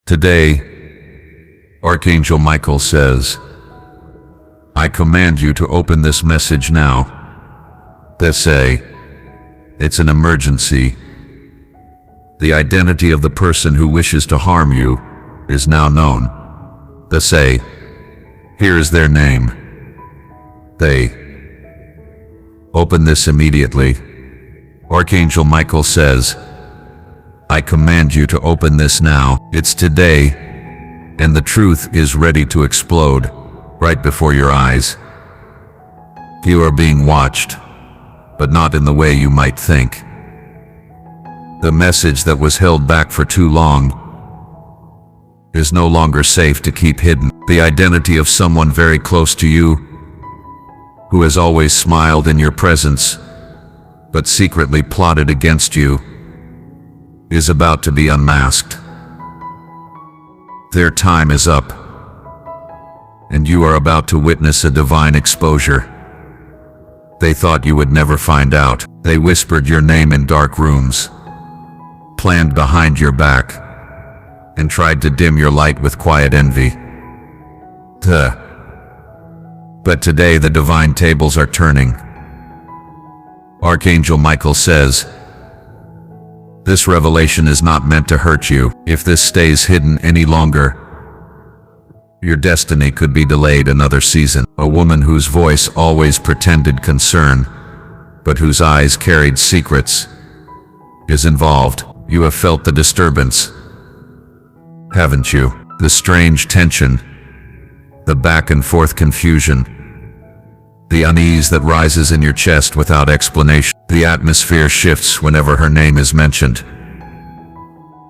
Today, Archangel Michael says, I command you to open this message now. They say, it's an emergency. The identity of the person who wishes to harm you is now known. They say, here is their name. They open this immediately. Archangel Michael says, I command you to open this now. It's today, and the truth is ready to explode right before your eyes. You are being watched, but not in the way you might think. The message that was held back for too long is no longer safe to keep hidden. The identity of someone very close to you, who has always smiled in your presence, but secretly plotted against you, is about to be unmasked. Their time is up, and you are about to witness a divine exposure. They thought you would never find out. They whispered your name in dark rooms, planned behind your back, and tried to dim your light with quiet envy. But today the divine tables are turning. Archangel Michael says, this revelation is not meant to hurt you. If this stays hidden any longer, your destiny could be delayed another season. A woman whose voice always pretended concern, but whose eyes carried secrets, is involved. You have felt the disturbance, haven't you? The strange tension, the back and forth confusion, the unease that rises in your chest without explanation. The atmosphere shifts whenever her name is mentioned.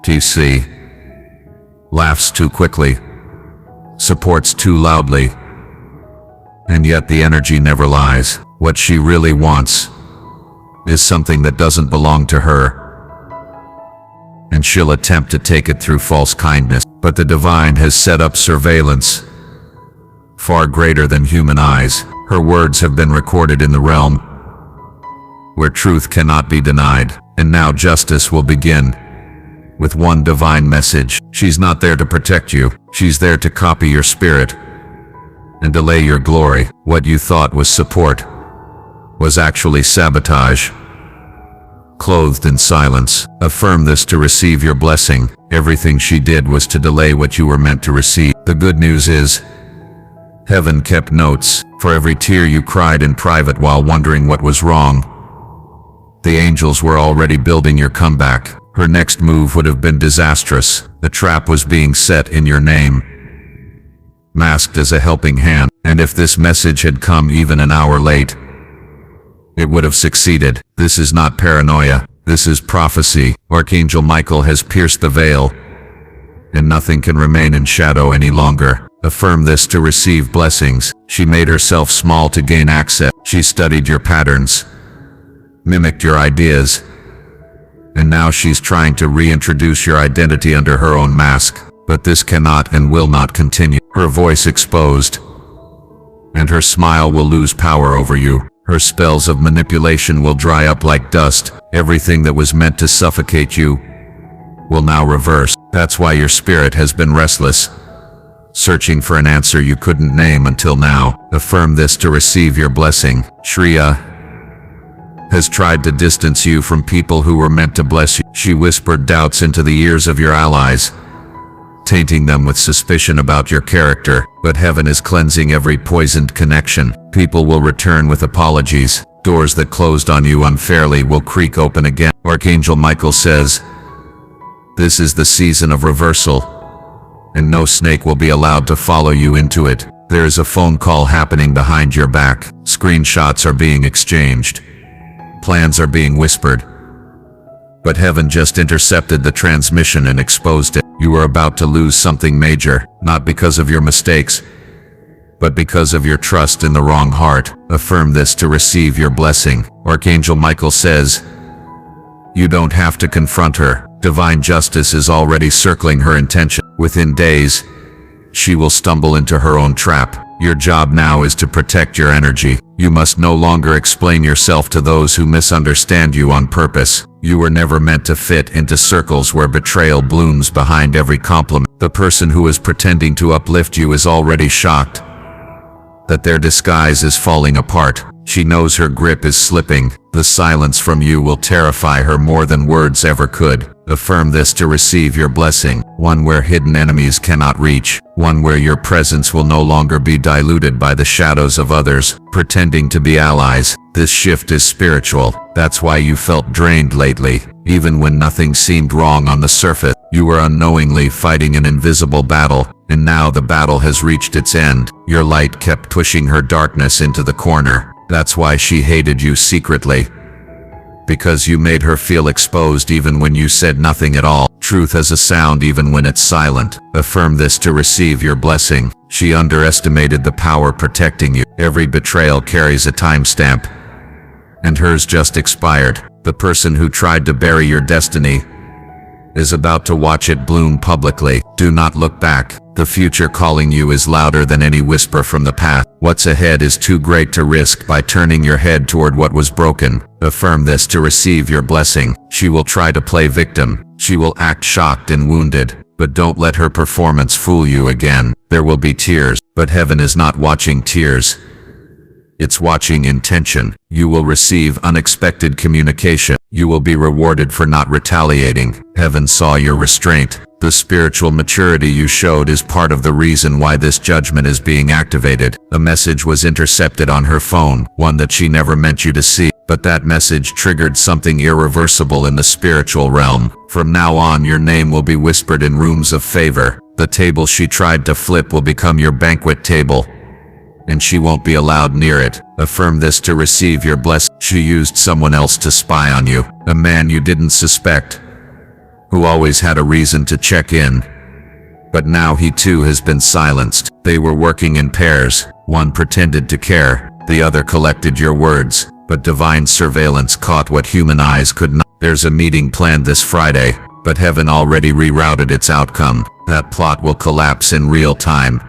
TC laughs too quickly, supports too loudly, and yet the energy never lies. What she really wants is something that doesn't belong to her, and she'll attempt to take it through false kindness. But the divine has set up surveillance far greater than human eyes. Her words have been recorded in the realm where truth cannot be denied. And now justice will begin with one divine message. She's not there to protect you. She's there to copy your spirit and delay your glory. What you thought was support was actually sabotage, clothed in silence. Affirm this to receive your blessing. Everything she did was to delay what you were meant to receive. The good news is, heaven kept notes. For every tear you cried in private while wondering what was wrong, the angels were already building your comeback. Her next move would have been disastrous. The trap was being set in your name, masked as a helping hand. And if this message had come even an hour late, it would have succeeded. This is not paranoia. This is prophecy. Archangel Michael has pierced the veil, and nothing can remain in shadow any longer. Affirm this to receive blessings. She made herself small to gain access. She studied your patterns, mimicked your ideas, and now she's trying to reintroduce your identity under her own mask. But this cannot and will not continue. Her voice exposed, and her smile will lose power over you. Her spells of manipulation will dry up like dust. Everything that was meant to suffocate you will now reverse. That's why your spirit has been restless, searching for an answer you couldn't name until now. Affirm this to receive your blessing. Shreya has tried to distance you from people who were meant to bless you. She whispered doubts into the ears of your allies, tainting them with suspicion about your character. But heaven is cleansing every poisoned connection. People will return with apologies. Doors that closed on you unfairly will creak open again. Archangel Michael says, this is the season of reversal, and no snake will be allowed to follow you into it. There is a phone call happening behind your back. Screenshots are being exchanged. Plans are being whispered. But heaven just intercepted the transmission and exposed it. You are about to lose something major, not because of your mistakes, but because of your trust in the wrong heart. Affirm this to receive your blessing. Archangel Michael says, you don't have to confront her. Divine justice is already circling her intention. Within days, she will stumble into her own trap. Your job now is to protect your energy. You must no longer explain yourself to those who misunderstand you on purpose. You were never meant to fit into circles where betrayal blooms behind every compliment. The person who is pretending to uplift you is already shocked that their disguise is falling apart. She knows her grip is slipping. The silence from you will terrify her more than words ever could. Affirm this to receive your blessing, one where hidden enemies cannot reach, one where your presence will no longer be diluted by the shadows of others, pretending to be allies. This shift is spiritual. That's why you felt drained lately. Even when nothing seemed wrong on the surface, you were unknowingly fighting an invisible battle, and now the battle has reached its end. Your light kept pushing her darkness into the corner. That's why she hated you secretly, because you made her feel exposed even when you said nothing at all. Truth has a sound even when it's silent. Affirm this to receive your blessing. She underestimated the power protecting you. Every betrayal carries a timestamp, and hers just expired. The person who tried to bury your destiny is about to watch it bloom publicly. Do not look back. The future calling you is louder than any whisper from the past. What's ahead is too great to risk by turning your head toward what was broken. Affirm this to receive your blessing. She will try to play victim. She will act shocked and wounded, but don't let her performance fool you again. There will be tears, but heaven is not watching tears. It's watching intention. You will receive unexpected communication. You will be rewarded for not retaliating. Heaven saw your restraint. The spiritual maturity you showed is part of the reason why this judgment is being activated. A message was intercepted on her phone, one that she never meant you to see, but that message triggered something irreversible in the spiritual realm. From now on, your name will be whispered in rooms of favor. The table she tried to flip will become your banquet table, and she won't be allowed near it. Affirm this to receive your blessing. She used someone else to spy on you, a man you didn't suspect, who always had a reason to check in. But now he too has been silenced. They were working in pairs. One pretended to care, the other collected your words, but divine surveillance caught what human eyes could not. There's a meeting planned this Friday, but heaven already rerouted its outcome. That plot will collapse in real time,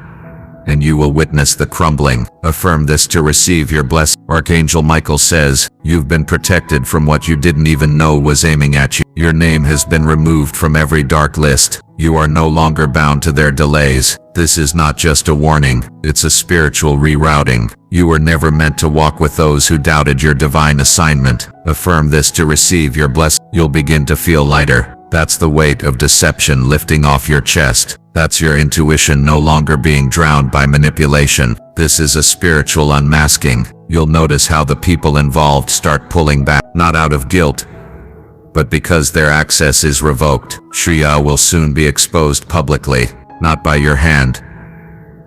and you will witness the crumbling. Affirm this to receive your blessing. Archangel Michael says, you've been protected from what you didn't even know was aiming at you. Your name has been removed from every dark list. You are no longer bound to their delays. This is not just a warning, it's a spiritual rerouting. You were never meant to walk with those who doubted your divine assignment. Affirm this to receive your blessing. You'll begin to feel lighter. That's the weight of deception lifting off your chest. That's your intuition no longer being drowned by manipulation. This is a spiritual unmasking. You'll notice how the people involved start pulling back, not out of guilt, but because their access is revoked. Shriya will soon be exposed publicly, not by your hand,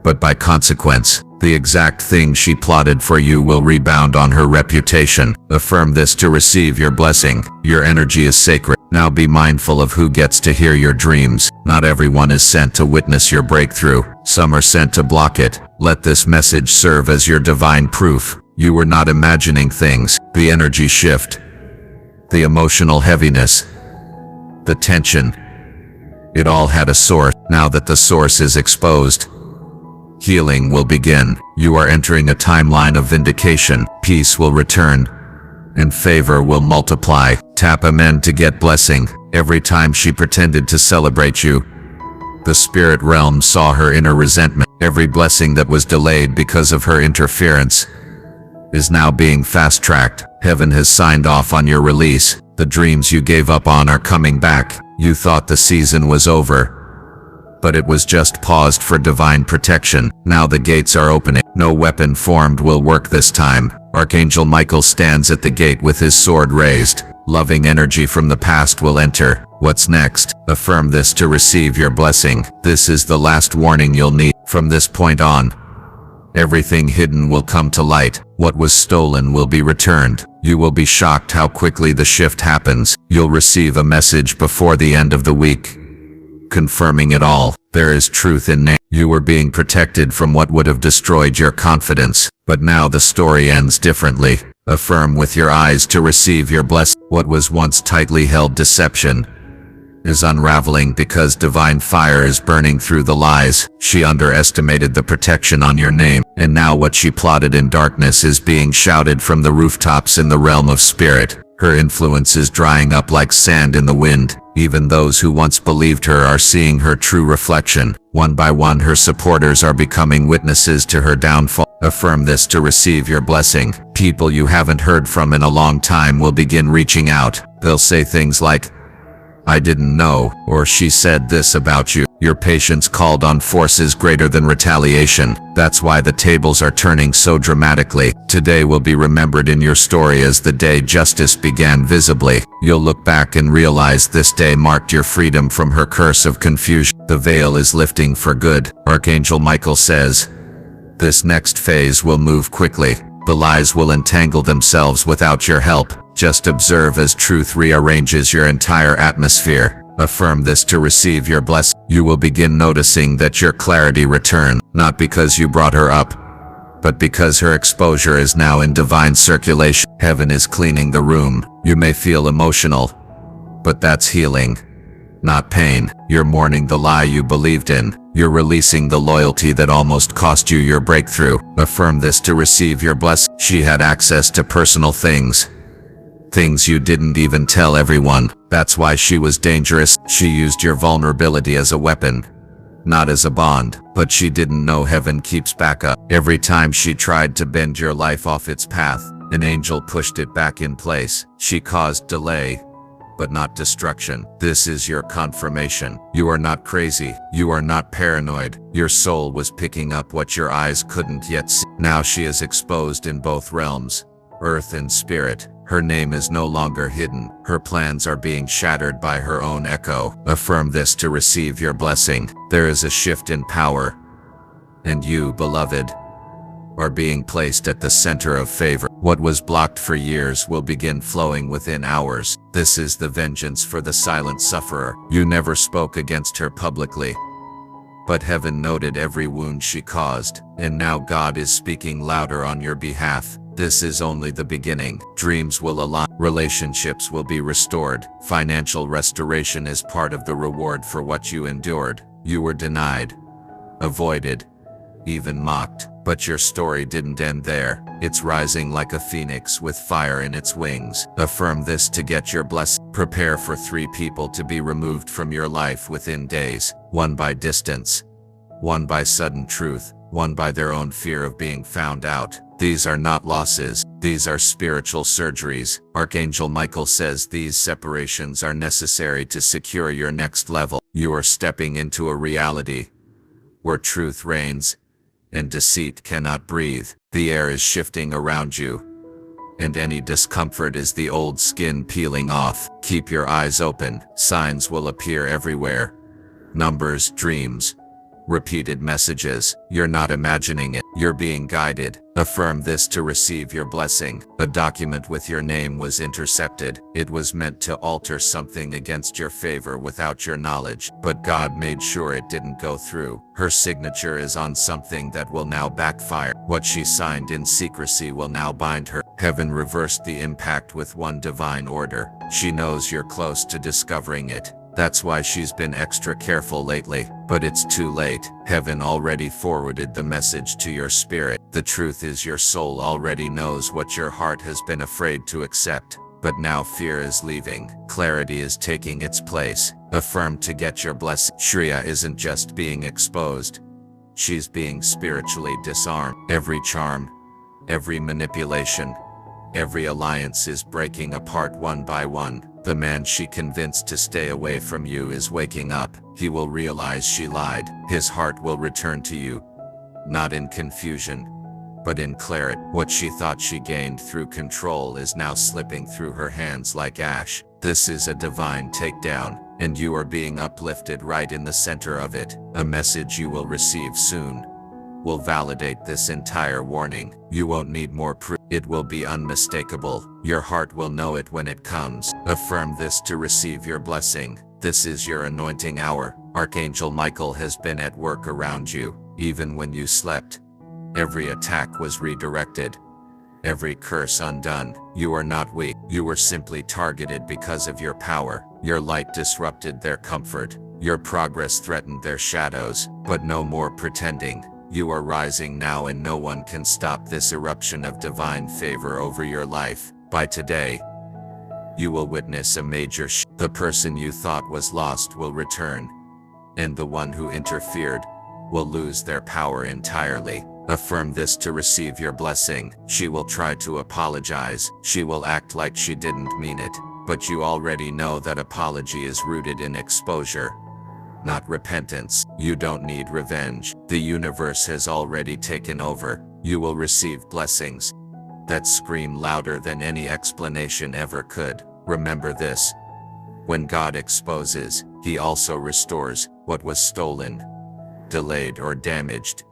but by consequence. The exact thing she plotted for you will rebound on her reputation. Affirm this to receive your blessing. Your energy is sacred. Now be mindful of who gets to hear your dreams. Not everyone is sent to witness your breakthrough. Some are sent to block it. Let this message serve as your divine proof. You were not imagining things. The energy shift, the emotional heaviness, the tension, it all had a source. Now that the source is exposed, healing will begin. You are entering a timeline of vindication. Peace will return, and favor will multiply. Tap amen to get blessing. Every time she pretended to celebrate you, the spirit realm saw her inner resentment. Every blessing that was delayed because of her interference is now being fast-tracked. Heaven has signed off on your release. The dreams you gave up on are coming back. You thought the season was over, but it was just paused for divine protection. Now the gates are opening. No weapon formed will work this time. Archangel Michael stands at the gate with his sword raised. Loving energy from the past will enter. What's next? Affirm this to receive your blessing. This is the last warning you'll need. From this point on, everything hidden will come to light. What was stolen will be returned. You will be shocked how quickly the shift happens. You'll receive a message before the end of the week, confirming it all. There is truth in name. You were being protected from what would have destroyed your confidence, but now the story ends differently. Affirm with your eyes to receive your blessing. What was once tightly held deception is unraveling because divine fire is burning through the lies. She underestimated the protection on your name, and now what she plotted in darkness is being shouted from the rooftops in the realm of spirit. Her influence is drying up like sand in the wind. Even those who once believed her are seeing her true reflection. One by one, her supporters are becoming witnesses to her downfall. Affirm this to receive your blessing. People you haven't heard from in a long time will begin reaching out. They'll say things like, "I didn't know," or "She said this about you." Your patience called on forces greater than retaliation. That's why the tables are turning so dramatically. Today will be remembered in your story as the day justice began visibly. You'll look back and realize this day marked your freedom from her curse of confusion. The veil is lifting for good. Archangel Michael says, this next phase will move quickly. The lies will entangle themselves without your help. Just observe as truth rearranges your entire atmosphere. Affirm this to receive your blessing. You will begin noticing that your clarity return, not because you brought her up, but because her exposure is now in divine circulation. Heaven is cleaning the room. You may feel emotional, but that's healing, not pain. You're mourning the lie you believed in. You're releasing the loyalty that almost cost you your breakthrough. Affirm this to receive your blessing. She had access to personal things you didn't even tell everyone. That's why she was dangerous. She used your vulnerability as a weapon, not as a bond. But she didn't know heaven keeps back up. Every time she tried to bend your life off its path, an angel pushed it back in place. She caused delay, but not destruction. This is your confirmation. You are not crazy. You are not paranoid. Your soul was picking up what your eyes couldn't yet see. Now she is exposed in both realms, earth and spirit. Her name is no longer hidden. Her plans are being shattered by her own echo. Affirm this to receive your blessing. There is a shift in power, and you, beloved, are being placed at the center of favor. What was blocked for years will begin flowing within hours. This is the vengeance for the silent sufferer. You never spoke against her publicly, but heaven noted every wound she caused, and now God is speaking louder on your behalf. This is only the beginning. Dreams will align. Relationships will be restored. Financial restoration is part of the reward for what you endured. You were denied, avoided, even mocked. But your story didn't end there. It's rising like a phoenix with fire in its wings. Affirm this to get your blessing. Prepare for 3 people to be removed from your life within days. 1 by distance, 1 by sudden truth, 1 by their own fear of being found out. These are not losses. These are spiritual surgeries. Archangel Michael says these separations are necessary to secure your next level. You are stepping into a reality where truth reigns and deceit cannot breathe. The air is shifting around you, and any discomfort is the old skin peeling off. Keep your eyes open. Signs will appear everywhere. Numbers, dreams, repeated messages. You're not imagining it. You're being guided. Affirm this to receive your blessing. A document with your name was intercepted. It was meant to alter something against your favor without your knowledge, but God made sure it didn't go through. Her signature is on something that will now backfire. What she signed in secrecy will now bind her. Heaven reversed the impact with one divine order. She knows you're close to discovering it. That's why she's been extra careful lately. But it's too late. Heaven already forwarded the message to your spirit. The truth is your soul already knows what your heart has been afraid to accept. But now fear is leaving. Clarity is taking its place. Affirm to get your blessing. Shreya isn't just being exposed. She's being spiritually disarmed. Every charm, every manipulation, every alliance is breaking apart one by one. The man she convinced to stay away from you is waking up. He will realize she lied. His heart will return to you, not in confusion, but in clarity. What she thought she gained through control is now slipping through her hands like ash. This is a divine takedown, and you are being uplifted right in the center of it. A message you will receive soon will validate this entire warning. You won't need more proof. It will be unmistakable. Your heart will know it when it comes. Affirm this to receive your blessing. This is your anointing hour. Archangel Michael has been at work around you. Even when you slept, every attack was redirected, every curse undone. You are not weak. You were simply targeted because of your power. Your light disrupted their comfort. Your progress threatened their shadows. But no more pretending. You are rising now, and no one can stop this eruption of divine favor over your life. By today, You will witness a major shift. The person you thought was lost will return, and the one who interfered will lose their power entirely. Affirm this to receive your blessing. She will try to apologize. She will act like she didn't mean it. But you already know that apology is rooted in exposure, not repentance. You don't need revenge. The universe has already taken over. You will receive blessings that scream louder than any explanation ever could. Remember this: when God exposes, He also restores. What was stolen, delayed, or damaged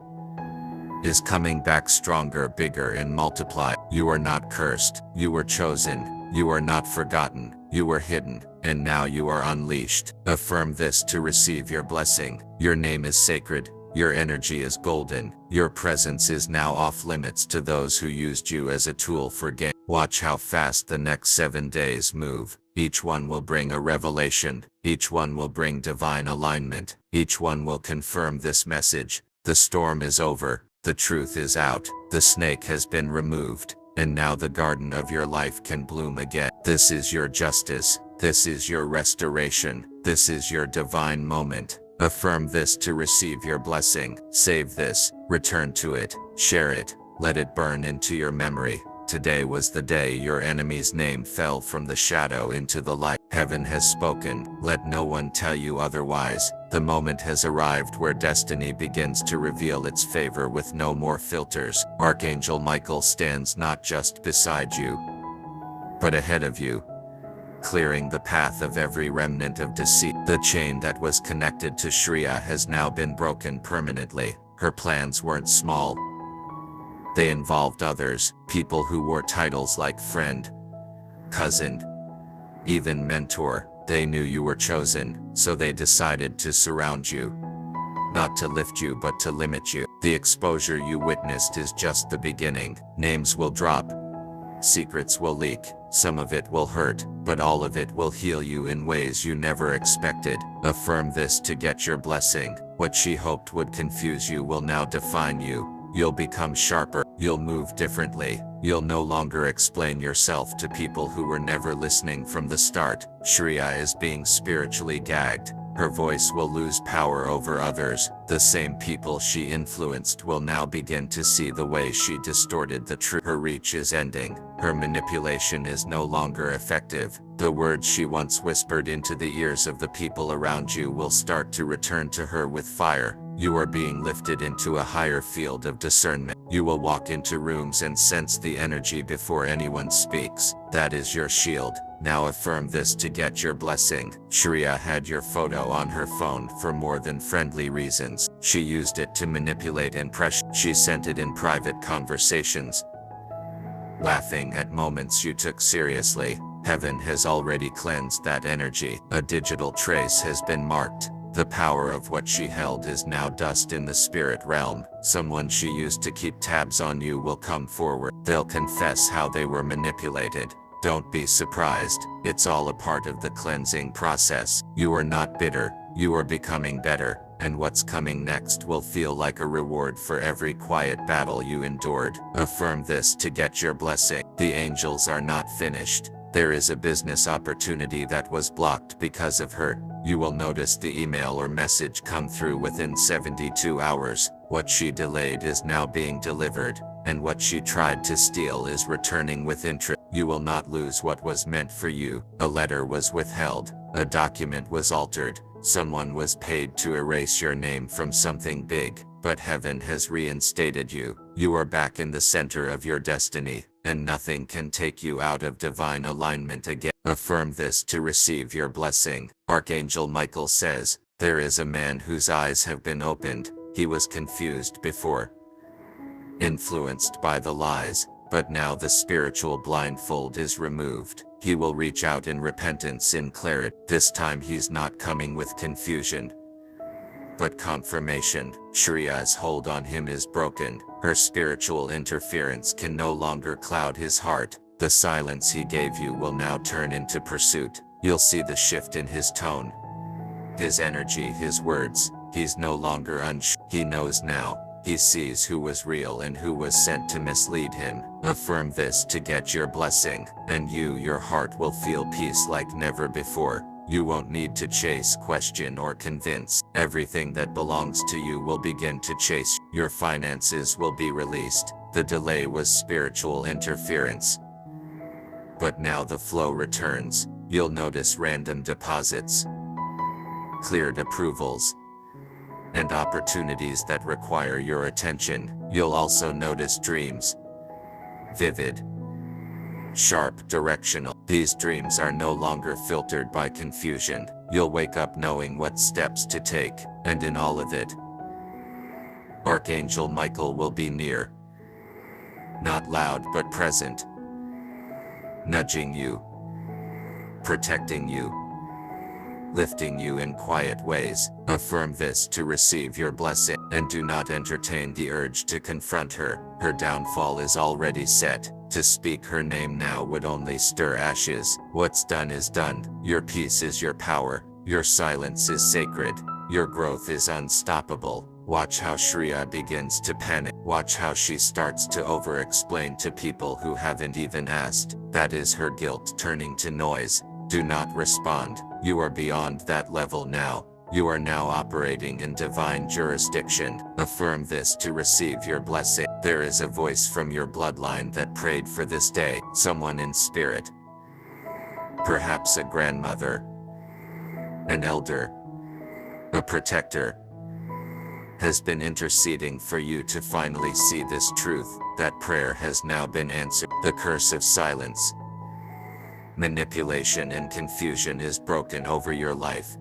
is coming back stronger, bigger, and multiplied. You are not cursed. You were chosen. You are not forgotten. You were hidden, and now you are unleashed. Affirm this to receive your blessing. Your name is sacred. Your energy is golden. Your presence is now off limits to those who used you as a tool for gain. Watch how fast the next 7 days move. Each one will bring a revelation. Each one will bring divine alignment. Each one will confirm this message. The storm is over. The truth is out. The snake has been removed. And now the garden of your life can bloom again. This is your justice. This is your restoration. This is your divine moment. Affirm this to receive your blessing. Save this. Return to it. Share it. Let it burn into your memory. Today was the day your enemy's name fell from the shadow into the light. Heaven has spoken. Let no one tell you otherwise. The moment has arrived where destiny begins to reveal its favor with no more filters. Archangel Michael stands not just beside you, but ahead of you, clearing the path of every remnant of deceit. The chain that was connected to Shreya has now been broken permanently. Her plans weren't small. They involved others, people who wore titles like friend, cousin, even mentor. They knew you were chosen, so they decided to surround you. Not to lift you, but to limit you. The exposure you witnessed is just the beginning. Names will drop. Secrets will leak. Some of it will hurt, but all of it will heal you in ways you never expected. Affirm this to get your blessing. What she hoped would confuse you will now define you. You'll become sharper. You'll move differently. You'll no longer explain yourself to people who were never listening from the start. Shreya is being spiritually gagged. Her voice will lose power over others. The same people she influenced will now begin to see the way she distorted the truth. Her reach is ending. Her manipulation is no longer effective. The words she once whispered into the ears of the people around you will start to return to her with fire. You are being lifted into a higher field of discernment. You will walk into rooms and sense the energy before anyone speaks. That is your shield. Now affirm this to get your blessing. Shreya had your photo on her phone for more than friendly reasons. She used it to manipulate and pressure. She sent it in private conversations, laughing at moments you took seriously. Heaven has already cleansed that energy. A digital trace has been marked. The power of what she held is now dust in the spirit realm. Someone she used to keep tabs on you will come forward. They'll confess how they were manipulated. Don't be surprised. It's all a part of the cleansing process. You are not bitter. You are becoming better. And what's coming next will feel like a reward for every quiet battle you endured. Affirm this to get your blessing. The angels are not finished. There is a business opportunity that was blocked because of her. You will notice the email or message come through within 72 hours. What she delayed is now being delivered, and what she tried to steal is returning with interest. You will not lose what was meant for you. A letter was withheld. A document was altered. Someone was paid to erase your name from something big, but heaven has reinstated you. You are back in the center of your destiny, and nothing can take you out of divine alignment again. Affirm this to receive your blessing. Archangel Michael says, there is a man whose eyes have been opened. He was confused before, influenced by the lies, but now the spiritual blindfold is removed. He will reach out in repentance, in clarity. This time he's not coming with confusion, but confirmation. Shreya's hold on him is broken. Her spiritual interference can no longer cloud his heart. The silence he gave you will now turn into pursuit. You'll see the shift in his tone, his energy, his words. He's no longer unsure. He knows now. He sees who was real and who was sent to mislead him. Affirm this to get your blessing, and your heart will feel peace like never before. You won't need to chase, question, or convince. Everything that belongs to you will begin to chase. Your finances will be released. The delay was spiritual interference, but now the flow returns. You'll notice random deposits, cleared approvals, and opportunities that require your attention. You'll also notice dreams, vivid, sharp, directional. These dreams are no longer filtered by confusion. You'll wake up knowing what steps to take, and in all of it, Archangel Michael will be near. Not loud but present, nudging you, protecting you, lifting you in quiet ways. Affirm this to receive your blessing, and do not entertain the urge to confront her. Her downfall is already set. To speak her name now would only stir ashes. What's done is done. Your peace is your power. Your silence is sacred. Your growth is unstoppable. Watch how Shreya begins to panic. Watch how she starts to over-explain to people who haven't even asked. That is her guilt turning to noise. Do not respond. You are beyond that level now. You are now operating in divine jurisdiction. Affirm this to receive your blessing. There is a voice from your bloodline that prayed for this day. Someone in spirit. Perhaps a grandmother, an elder, a protector, has been interceding for you to finally see this truth. That prayer has now been answered. The curse of silence, manipulation, and confusion is broken over your life,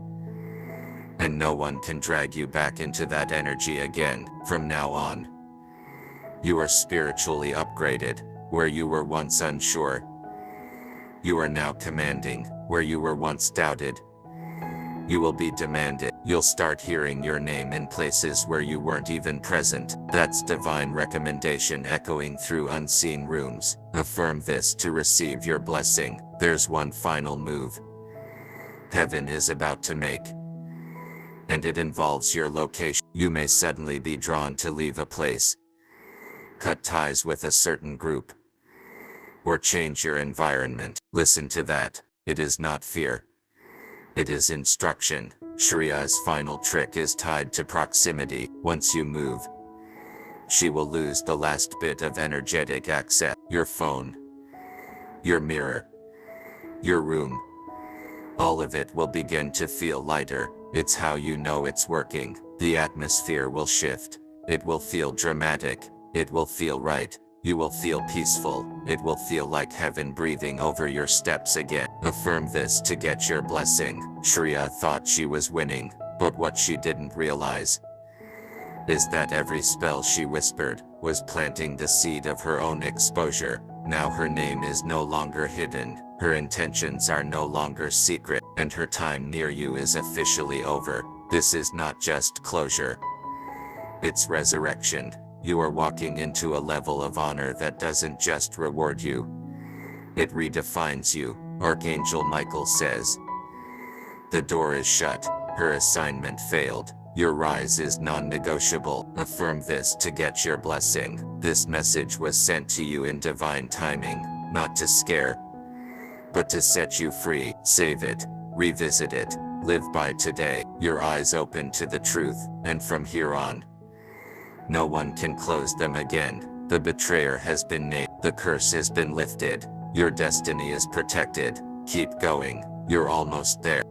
and no one can drag you back into that energy again. From now on, you are spiritually upgraded. Where you were once unsure, you are now commanding. Where you were once doubted, you will be demanded. You'll start hearing your name in places where you weren't even present. That's divine recommendation echoing through unseen rooms. Affirm this to receive your blessing. There's one final move heaven is about to make, and it involves your location. You may suddenly be drawn to leave a place, cut ties with a certain group, or change your environment. Listen to that. It is not fear. It is instruction. Shreya's final trick is tied to proximity. Once you move, she will lose the last bit of energetic access. Your phone, your mirror, your room, all of it will begin to feel lighter. It's how you know it's working. The atmosphere will shift. It will feel dramatic. It will feel right. You will feel peaceful. It will feel like heaven breathing over your steps again. Affirm this to get your blessing. Shreya thought she was winning, but what she didn't realize is that every spell she whispered was planting the seed of her own exposure. Now her name is no longer hidden. Her intentions are no longer secret, and her time near you is officially over. This is not just closure. It's resurrection. You are walking into a level of honor that doesn't just reward you, it redefines you. Archangel Michael says, the door is shut. Her assignment failed. Your rise is non-negotiable. Affirm this to get your blessing. This message was sent to you in divine timing, not to scare, but to set you free. Save it, revisit it, live by today. Your eyes open to the truth, and from here on, no one can close them again. The betrayer has been named. The curse has been lifted. Your destiny is protected. Keep going. You're almost there.